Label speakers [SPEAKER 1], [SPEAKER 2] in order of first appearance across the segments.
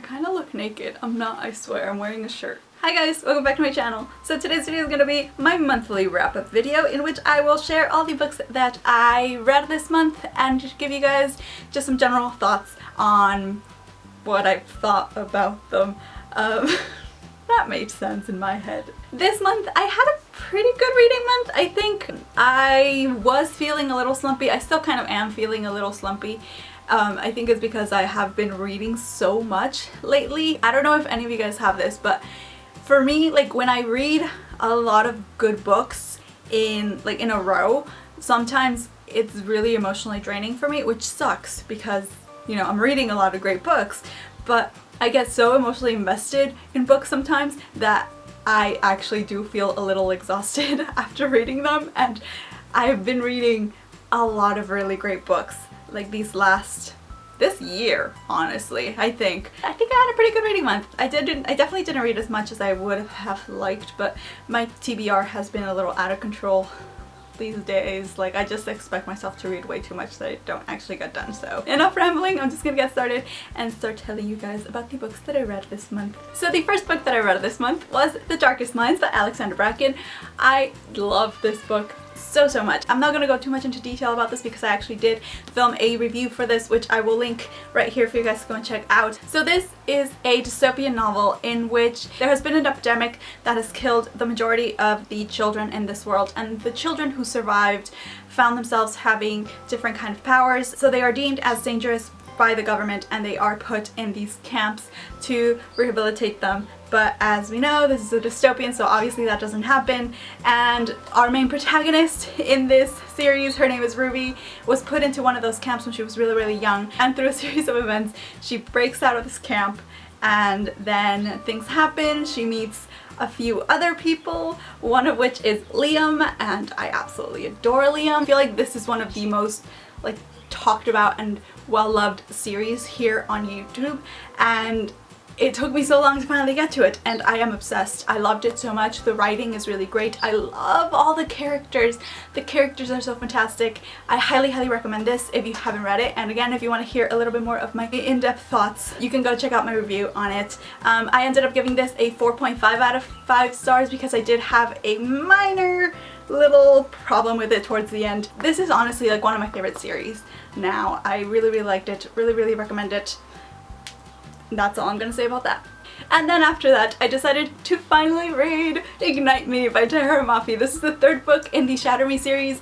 [SPEAKER 1] kind of look naked. I'm not, I swear, I'm wearing a shirt. Hi guys, welcome back to my channel. So today's video is going to be my monthly wrap-up video in which I will share all the books that I read this month and just give you guys just some general thoughts on what I've thought about them. That made sense in my head. This month I had a pretty good reading month. I think I was feeling a little slumpy. I still kind of am feeling a little slumpy. I think it's because I have been reading so much lately. I don't know if any of you guys have this, but for me, like when I read a lot of good books in a row, sometimes it's really emotionally draining for me, which sucks because, you know, I'm reading a lot of great books, but I get so emotionally invested in books sometimes that I actually do feel a little exhausted after reading them, and I've been reading a lot of really great books like this year, honestly. I think I had a pretty good reading month. I definitely didn't read as much as I would have liked, but my TBR has been a little out of control these days. Like, I just expect myself to read way too much that I don't actually get done. So enough rambling, I'm just gonna get started and start telling you guys about the books that I read this month. So the first book that I read this month was The Darkest Minds by Alexandra Bracken. I love this book so much. I'm not gonna go too much into detail about this because I actually did film a review for this, which I will link right here for you guys to go and check out. So this is a dystopian novel in which there has been an epidemic that has killed the majority of the children in this world, and the children who survived found themselves having different kind of powers, so they are deemed as dangerous by the government and they are put in these camps to rehabilitate them. But as we know, this is a dystopian, so obviously that doesn't happen, and our main protagonist in this series, her name is Rioux, was put into one of those camps when she was really young, and through a series of events she breaks out of this camp and then things happen. She meets a few other people, one of which is Liam, and I absolutely adore Liam. I feel like this is one of the most talked about and well-loved series here on YouTube, and it took me so long to finally get to it, and I am obsessed. I loved it so much. The writing is really great. I love all the characters. The characters are so fantastic. I highly recommend this if you haven't read it, and again, if you want to hear a little bit more of my in-depth thoughts, you can go check out my review on it. I ended up giving this a 4.5 out of 5 stars because I did have a minor little problem with it towards the end. This is honestly like one of my favorite series now. I really liked it. Really recommend it. That's all I'm gonna say about that. And then after that, I decided to finally read Ignite Me by Tehereh Mafi. This is the third book in the Shatter Me series.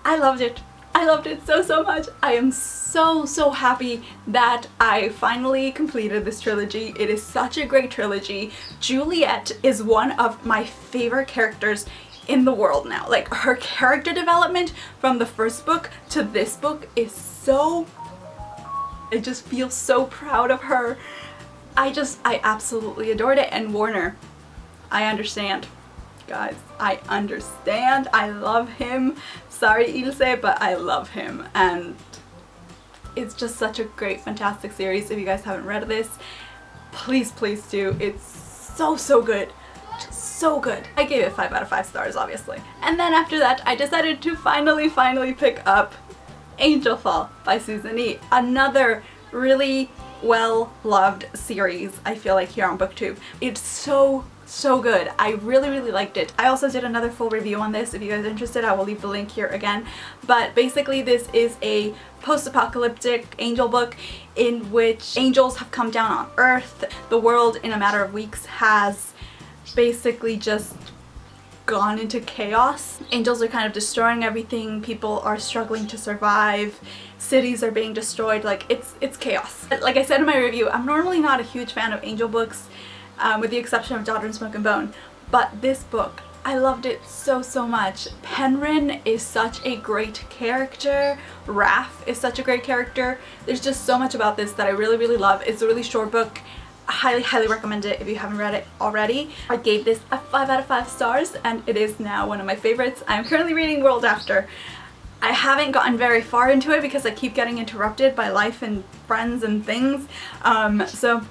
[SPEAKER 1] I loved it. I loved it so much. I am so happy that I finally completed this trilogy. It is such a great trilogy. Juliet is one of my favorite characters in the world now. Like, her character development from the first book to this book is so... I just feel so proud of her. I absolutely adored it. And Warner, I understand. Guys, I understand. I love him. Sorry, Ilse, but I love him. And it's just such a great, fantastic series. If you guys haven't read this, please do. It's so good. Just so good. I gave it 5 out of 5 stars, obviously. And then after that, I decided to finally pick up ANGELFALL by Susan E. Another really well-loved series, I feel like, here on BookTube. It's so good. I really liked it. I also did another full review on this. If you guys are interested, I will leave the link here again. But basically this is a post-apocalyptic angel book in which angels have come down on Earth. The world in a matter of weeks has basically just gone into chaos. Angels are kind of destroying everything. People are struggling to survive. Cities are being destroyed. Like, it's chaos. Like I said in my review, I'm normally not a huge fan of angel books, with the exception of Daughter in Smoke and Bone, but this book, I loved it so much. Penryn is such a great character. Raph is such a great character. There's just so much about this that I really love. It's a really short book. I highly recommend it if you haven't read it already. I gave this a 5 out of 5 stars, and it is now one of my favorites. I'm currently reading World After. I haven't gotten very far into it because I keep getting interrupted by life and friends and things. So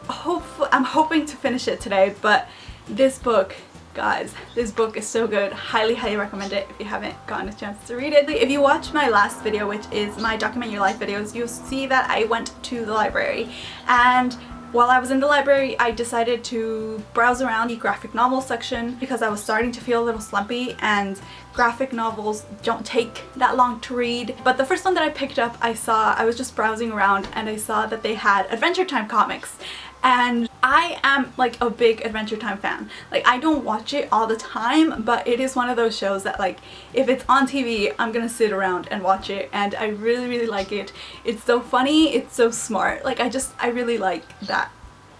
[SPEAKER 1] I'm hoping to finish it today, but this book Guys, this book is so good. Highly, highly recommend it if you haven't gotten a chance to read it. If you watch my last video, which is my Document Your Life videos, you'll see that I went to the library, and while I was in the library, I decided to browse around the graphic novel section because I was starting to feel a little slumpy, and graphic novels don't take that long to read. But the first one that I picked up, I was just browsing around and I saw that they had Adventure Time comics. And I am like a big Adventure Time fan. Like, I don't watch it all the time, but it is one of those shows that, like, if it's on TV, I'm gonna sit around and watch it, and I really, really like it. It's so funny, it's so smart. Like, I really like that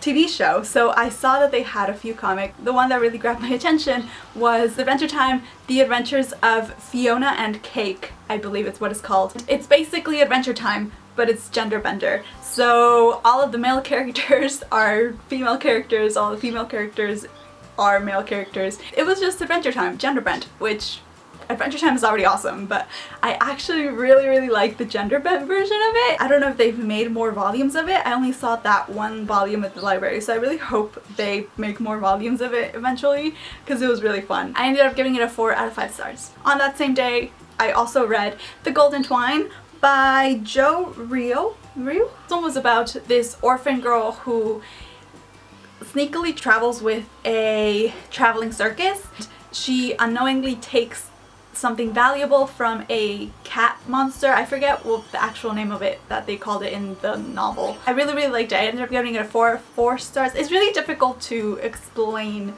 [SPEAKER 1] TV show. So I saw that they had a few comics. The one that really grabbed my attention was Adventure Time, The Adventures of Fiona and Cake, I believe it's what it's called. It's basically Adventure Time, but it's gender bender. So all of the male characters are female characters, all the female characters are male characters. It was just Adventure Time, gender bent, which Adventure Time is already awesome, but I actually really, really like the gender bent version of it. I don't know if they've made more volumes of it. I only saw that one volume at the library, so I really hope they make more volumes of it eventually, because it was really fun. I ended up giving it a 4 out of 5 stars. On that same day, I also read The Golden Twine by Rioux. This one was about this orphan girl who sneakily travels with a traveling circus. She unknowingly takes something valuable from a cat monster. I forget what the actual name of it that they called it in the novel. I really, really liked it. I ended up giving it a 4 stars. It's really difficult to explain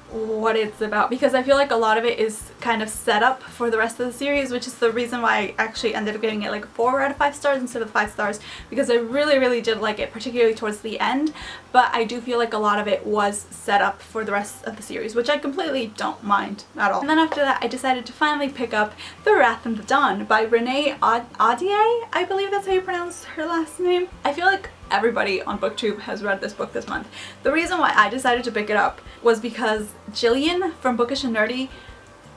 [SPEAKER 1] what it's about because I feel like a lot of it is kind of set up for the rest of the series, which is the reason why I actually ended up giving it like 4 out of 5 stars instead of 5 stars, because I really, really did like it, particularly towards the end, but I do feel like a lot of it was set up for the rest of the series, which I completely don't mind at all. And then after that, I decided to finally pick up The Wrath and the Dawn by Renee Ahdieh, I believe that's how you pronounce her last name. I feel like everybody on BookTube has read this book this month. The reason why I decided to pick it up was because Jillian from Bookish and Nerdy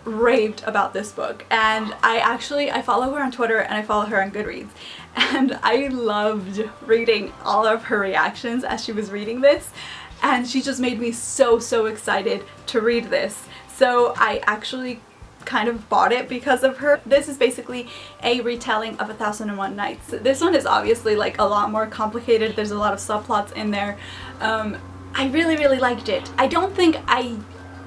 [SPEAKER 1] raved about this book, and I follow her on Twitter and I follow her on Goodreads, and I loved reading all of her reactions as she was reading this, and she just made me so excited to read this. So I actually kind of bought it because of her. This is basically a retelling of 1001 Nights. This one is obviously like a lot more complicated. There's a lot of subplots in there. I really, really liked it. I don't think I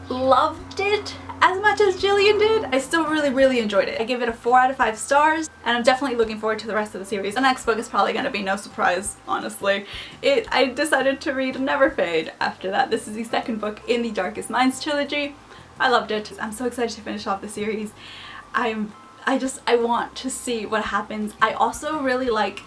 [SPEAKER 1] loved it as much as Jillian did. I still really, really enjoyed it. I give it a 4 out of 5 stars, and I'm definitely looking forward to the rest of the series. The next book is probably going to be no surprise, honestly. I decided to read Never Fade after that. This is the second book in the Darkest Minds trilogy. I loved it. I'm so excited to finish off the series. I want to see what happens. I also really like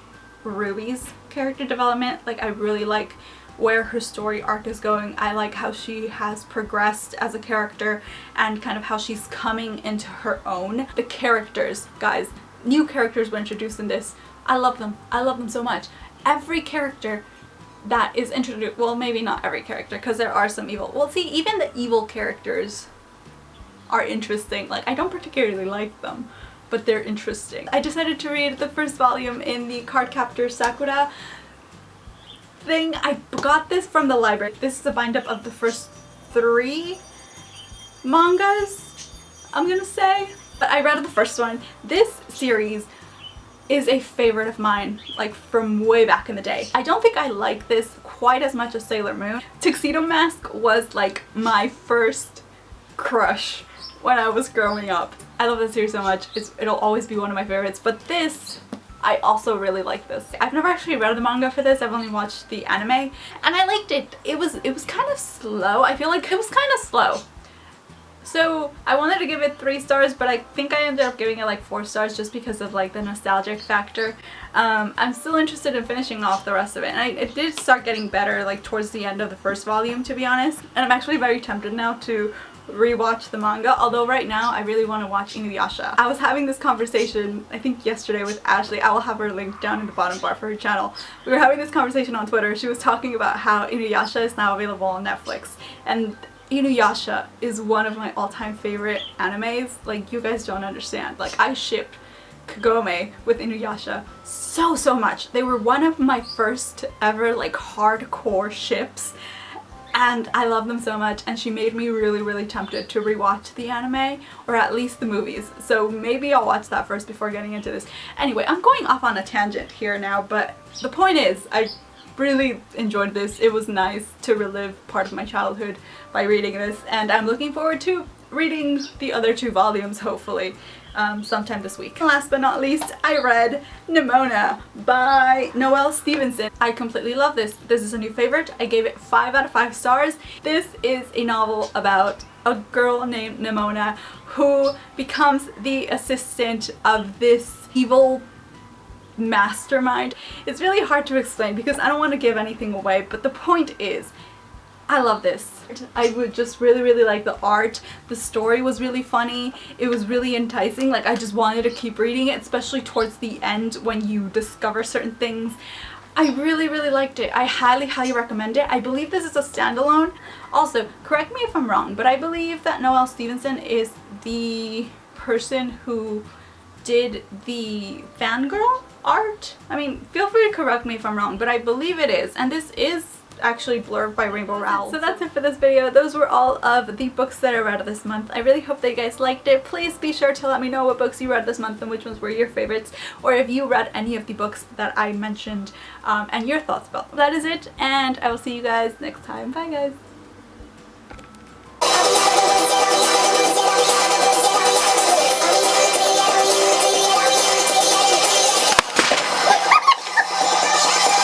[SPEAKER 1] Ruby's character development. Like, I really like where her story arc is going. I like how she has progressed as a character and kind of how she's coming into her own. The characters, guys, new characters were introduced in this. I love them. I love them so much. Every character that is introduced, well, maybe not every character, because there are some evil. Well, see, even the evil characters are interesting. Like, I don't particularly like them, but they're interesting. I decided to read the first volume in the CARDCAPTOR SAKURA thing. I got this from the library. This is a bind-up of the first 3 mangas, I'm gonna say. But I read the first one. This series is a favorite of mine, like from way back in the day. I don't think I like this quite as much as Sailor Moon. Tuxedo Mask was like my first crush when I was growing up. I love this series so much. It'll always be one of my favorites, but this, I also really like this. I've never actually read the manga for this. I've only watched the anime, and I liked it. It was kind of slow. I feel like it was kind of slow. So I wanted to give it 3 stars, but I think I ended up giving it like 4 stars just because of like the nostalgic factor. I'm still interested in finishing off the rest of it, and it did start getting better like towards the end of the first volume, to be honest. And I'm actually very tempted now to rewatch the manga, although right now I really want to watch Inuyasha. I was having this conversation, I think yesterday, with Ashley. I will have her link down in the bottom bar for her channel. We were having this conversation on Twitter. She was talking about how Inuyasha is now available on Netflix, and Inuyasha is one of my all-time favorite animes. Like, you guys don't understand. Like, I shipped Kagome with Inuyasha so much. They were one of my first ever like hardcore ships, and I love them so much, and she made me really tempted to rewatch the anime, or at least the movies. So maybe I'll watch that first before getting into this. Anyway, I'm going off on a tangent here now, but the point is, I really enjoyed this. It was nice to relive part of my childhood by reading this, and I'm looking forward to reading the other 2 volumes, hopefully, sometime this week. And last but not least, I read Nimona by Noelle Stevenson. I completely love this. This is a new favorite. I gave it 5 out of 5 stars. This is a novel about a girl named Nimona who becomes the assistant of this evil mastermind. It's really hard to explain because I don't want to give anything away, but the point is, I love this. I would just really like the art. The story was really funny. It was really enticing. Like, I just wanted to keep reading it, especially towards the end when you discover certain things. I really liked it. I highly recommend it. I believe this is a standalone. Also, correct me if I'm wrong, but I believe that Noelle Stevenson is the person who did the fangirl art. I mean, feel free to correct me if I'm wrong, but I believe it is. And this is actually blurred by Rainbow Rowell. So that's it for this video. Those were all of the books that I read this month. I really hope that you guys liked it. Please be sure to let me know what books you read this month and which ones were your favorites, or if you read any of the books that I mentioned and your thoughts about them. That is it, and I will see you guys next time. Bye guys!